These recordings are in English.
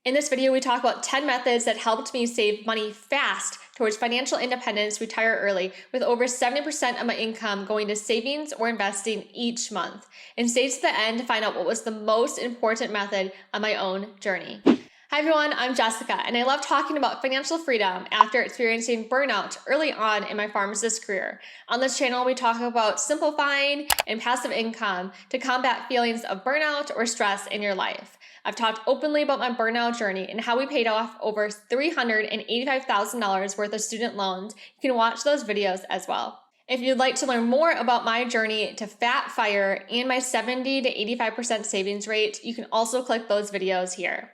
In this video, we talk about 10 methods that helped me save money fast towards financial independence, retire early, with over 70% of my income going to savings or investing each month. And stay to the end to find out what was the most important method on my own journey. Hi everyone, I'm Jessica, and I love talking about financial freedom after experiencing burnout early on in my pharmacist career. On this channel, we talk about simplifying and passive income to combat feelings of burnout or stress in your life. I've talked openly about my burnout journey and how we paid off over $385,000 worth of student loans. You can watch those videos as well. If you'd like to learn more about my journey to fat fire and my 70 to 85% savings rate, you can also click those videos here.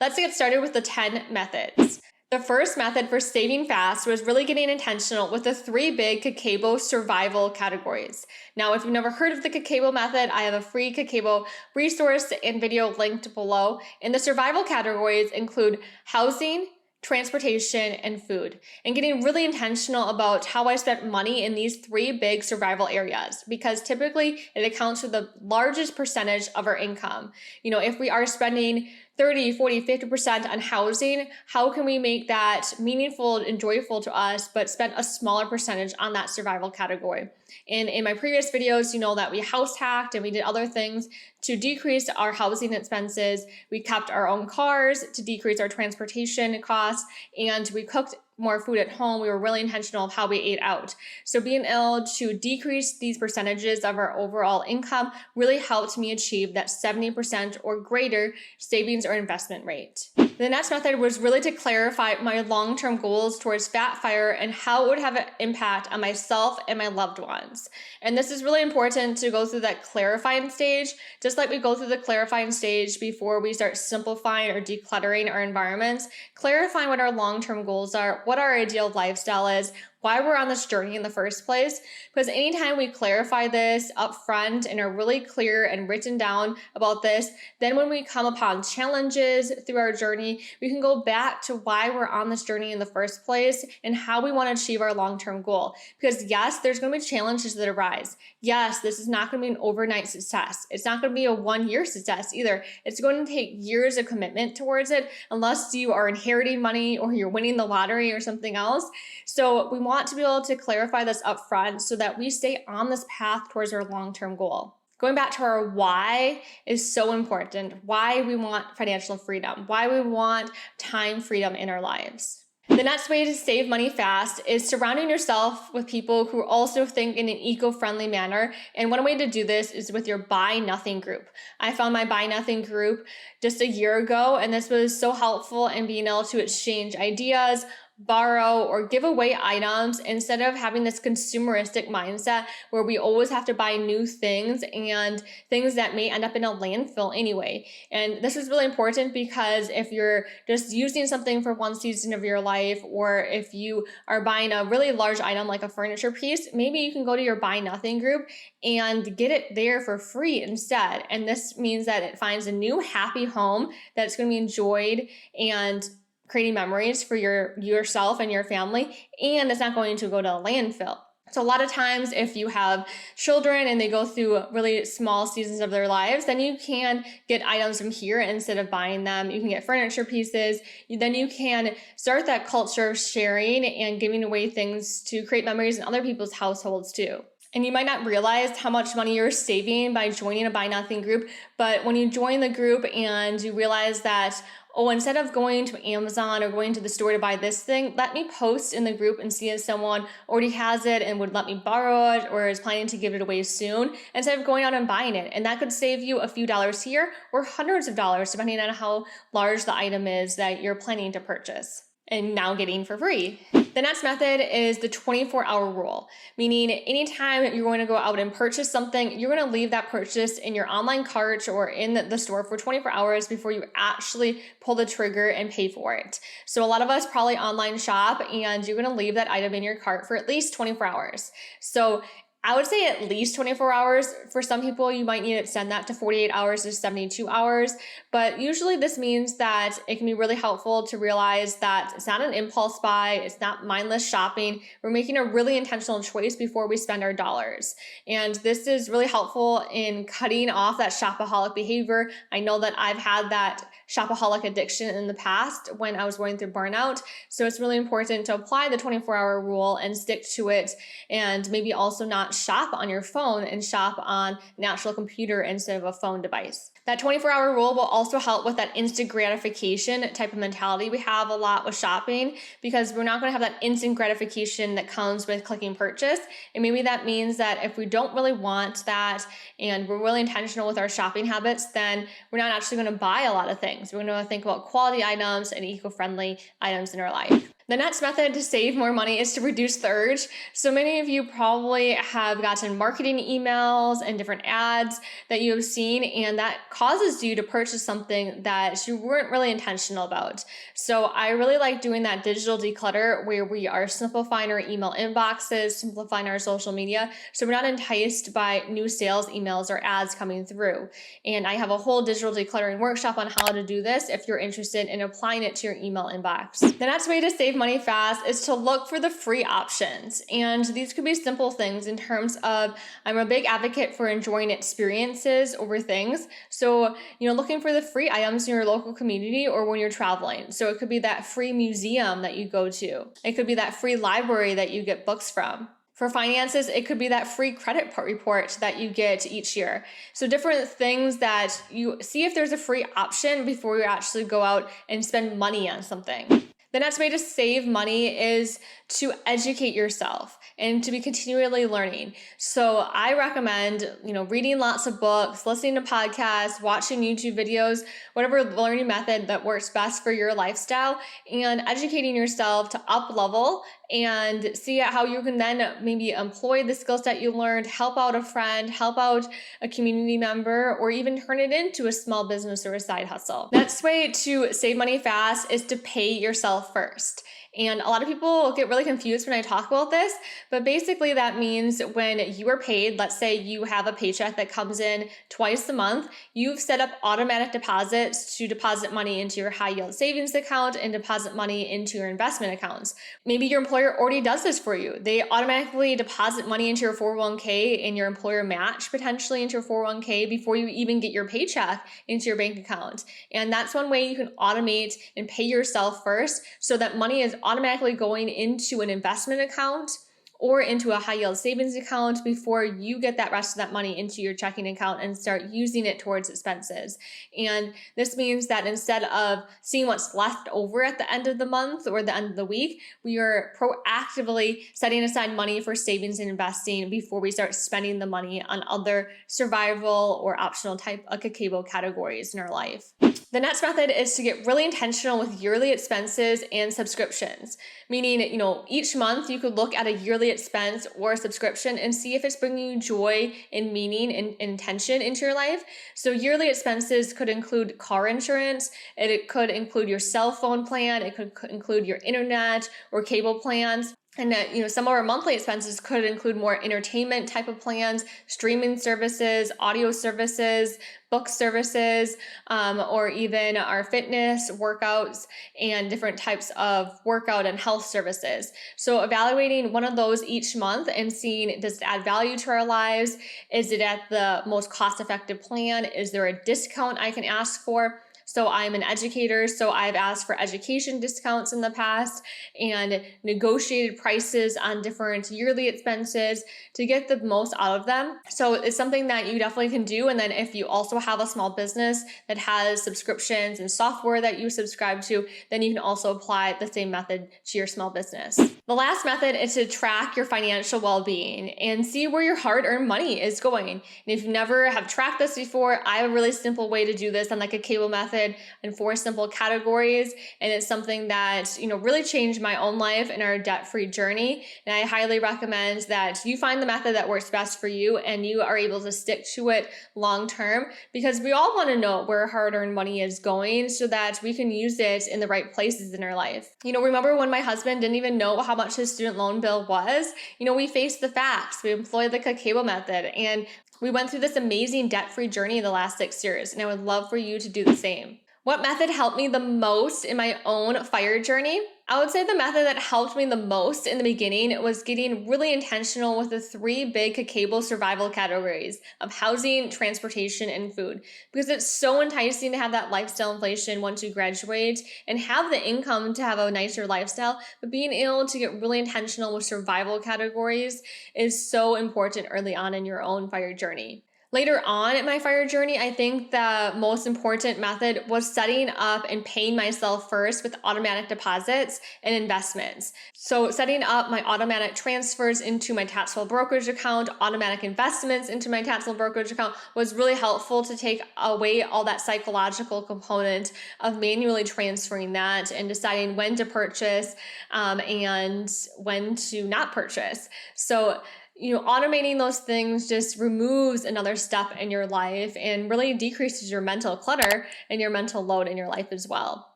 Let's get started with the 10 methods. The first method for saving fast was really getting intentional with the 3 big Kakelbo survival categories. Now, if you've never heard of the Kakelbo method, I have a free Kakelbo resource and video linked below. And the survival categories include housing, transportation, and food, and getting really intentional about how I spent money in these 3 big survival areas, because typically it accounts for the largest percentage of our income. You know, if we are spending 30, 40, 50% on housing, how can we make that meaningful and joyful to us, but spend a smaller percentage on that survival category? And in my previous videos, you know that we house hacked and we did other things to decrease our housing expenses. We kept our own cars to decrease our transportation costs, and we cooked more food at home. We were really intentional of how we ate out. So being able to decrease these percentages of our overall income really helped me achieve that 70% or greater savings or investment rate. The next method was really to clarify my long-term goals towards fat fire and how it would have an impact on myself and my loved ones. And this is really important to go through that clarifying stage, just like we go through the clarifying stage before we start simplifying or decluttering our environments, clarifying what our long-term goals are, what our ideal lifestyle is, why we're on this journey in the first place. Because anytime we clarify this up front and are really clear and written down about this, then when we come upon challenges through our journey, we can go back to why we're on this journey in the first place and how we want to achieve our long-term goal. Because yes, there's going to be challenges that arise. Yes, this is not going to be an overnight success. It's not going to be a 1-year success either. It's going to take years of commitment towards it, unless you are inheriting money or you're winning the lottery or something else. So we want to be able to clarify this up front so that we stay on this path towards our long-term goal. Going back to our why is so important. Why we want financial freedom, why we want time freedom in our lives. The next way to save money fast is surrounding yourself with people who also think in an eco-friendly manner. And one way to do this is with your Buy Nothing group. I found my Buy Nothing group just a year ago, and this was so helpful in being able to exchange ideas, borrow, or give away items instead of having this consumeristic mindset where we always have to buy new things and things that may end up in a landfill anyway. And this is really important because if you're just using something for one season of your life, or if you are buying a really large item like a furniture piece, maybe you can go to your Buy Nothing group and get it there for free instead. And this means that it finds a new happy home that's going to be enjoyed and creating memories for yourself and your family, and it's not going to go to a landfill. So a lot of times if you have children and they go through really small seasons of their lives, then you can get items from here instead of buying them. You can get furniture pieces. Then you can start that culture of sharing and giving away things to create memories in other people's households too. And you might not realize how much money you're saving by joining a Buy Nothing group, but when you join the group and you realize that, oh, instead of going to Amazon or going to the store to buy this thing, let me post in the group and see if someone already has it and would let me borrow it or is planning to give it away soon, instead of going out and buying it. And that could save you a few dollars here or hundreds of dollars, depending on how large the item is that you're planning to purchase and now getting for free. The next method is the 24-hour rule, meaning anytime you're going to go out and purchase something, you're going to leave that purchase in your online cart or in the store for 24 hours before you actually pull the trigger and pay for it. So a lot of us probably online shop and you're going to leave that item in your cart for at least 24 hours. So I would say at least 24 hours. For some people, you might need to extend that to 48 hours to 72 hours. But usually this means that it can be really helpful to realize that it's not an impulse buy. It's not mindless shopping. We're making a really intentional choice before we spend our dollars. And this is really helpful in cutting off that shopaholic behavior. I know that I've had that shopaholic addiction in the past when I was going through burnout. So it's really important to apply the 24-hour rule and stick to it, and maybe also not shop on your phone and shop on an actual computer instead of a phone device. That 24-hour rule will also help with that instant gratification type of mentality we have a lot with shopping, because we're not going to have that instant gratification that comes with clicking purchase. And maybe that means that if we don't really want that and we're really intentional with our shopping habits, then we're not actually going to buy a lot of things. We're going to think about quality items and eco-friendly items in our life. The next method to save more money is to reduce the urge. So many of you probably have gotten marketing emails and different ads that you have seen, and that causes you to purchase something that you weren't really intentional about. So I really like doing that digital declutter where we are simplifying our email inboxes, simplifying our social media, so we're not enticed by new sales emails or ads coming through. And I have a whole digital decluttering workshop on how to do this if you're interested in applying it to your email inbox. The next way to save money fast is to look for the free options. And these could be simple things in terms of, I'm a big advocate for enjoying experiences over things. So, looking for the free items in your local community or when you're traveling. So it could be that free museum that you go to. It could be that free library that you get books from. For finances, it could be that free credit report that you get each year. So different things that you see if there's a free option before you actually go out and spend money on something. The next way to save money is to educate yourself and to be continually learning. So I recommend, reading lots of books, listening to podcasts, watching YouTube videos, whatever learning method that works best for your lifestyle, and educating yourself to up level and see how you can then maybe employ the skill set you learned, help out a friend, help out a community member, or even turn it into a small business or a side hustle. Next way to save money fast is to pay yourself first. And a lot of people get really confused when I talk about this, but basically that means when you are paid, let's say you have a paycheck that comes in twice a month, you've set up automatic deposits to deposit money into your high yield savings account and deposit money into your investment accounts. Maybe your employer already does this for you. They automatically deposit money into your 401k and your employer match potentially into your 401k before you even get your paycheck into your bank account. And that's one way you can automate and pay yourself first so that money is automatically going into an investment account or into a high yield savings account before you get that rest of that money into your checking account and start using it towards expenses. And this means that instead of seeing what's left over at the end of the month or the end of the week, we are proactively setting aside money for savings and investing before we start spending the money on other survival or optional type of Kakelbo categories in our life. The next method is to get really intentional with yearly expenses and subscriptions, meaning, each month you could look at a yearly expense or a subscription and see if it's bringing you joy and meaning and intention into your life. So yearly expenses could include car insurance, it could include your cell phone plan, it could include your internet or cable plans. And some of our monthly expenses could include more entertainment type of plans, streaming services, audio services, book services, or even our fitness workouts and different types of workout and health services. So evaluating one of those each month and seeing, does it add value to our lives? Is it at the most cost-effective plan? Is there a discount I can ask for? So I'm an educator, so I've asked for education discounts in the past and negotiated prices on different yearly expenses to get the most out of them. So it's something that you definitely can do. And then if you also have a small business that has subscriptions and software that you subscribe to, then you can also apply the same method to your small business. The last method is to track your financial well-being and see where your hard-earned money is going. And if you never have tracked this before, I have a really simple way to do this on the Kakelbo Method in 4 simple categories. And it's something that, really changed my own life and our debt-free journey. And I highly recommend that you find the method that works best for you and you are able to stick to it long-term, because we all want to know where hard-earned money is going so that we can use it in the right places in our life. Remember when my husband didn't even know how much his student loan bill was? We faced the facts. We employed the Kakelbo Method and we went through this amazing debt-free journey in the last 6 years, and I would love for you to do the same. What method helped me the most in my own fire journey? I would say the method that helped me the most in the beginning was getting really intentional with the three big Kakelbo survival categories of housing, transportation, and food. Because it's so enticing to have that lifestyle inflation once you graduate and have the income to have a nicer lifestyle, but being able to get really intentional with survival categories is so important early on in your own fire journey. Later on in my fire journey, I think the most important method was setting up and paying myself first with automatic deposits and investments. So setting up my automatic transfers into my taxable brokerage account, automatic investments into my taxable brokerage account was really helpful to take away all that psychological component of manually transferring that and deciding when to purchase and when to not purchase. So automating those things just removes another step in your life and really decreases your mental clutter and your mental load in your life as well.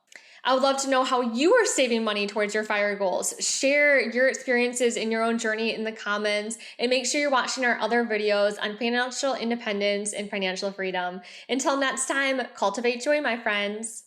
I would love to know how you are saving money towards your fire goals. Share your experiences in your own journey in the comments, and make sure you're watching our other videos on financial independence and financial freedom. Until next time, cultivate joy, my friends.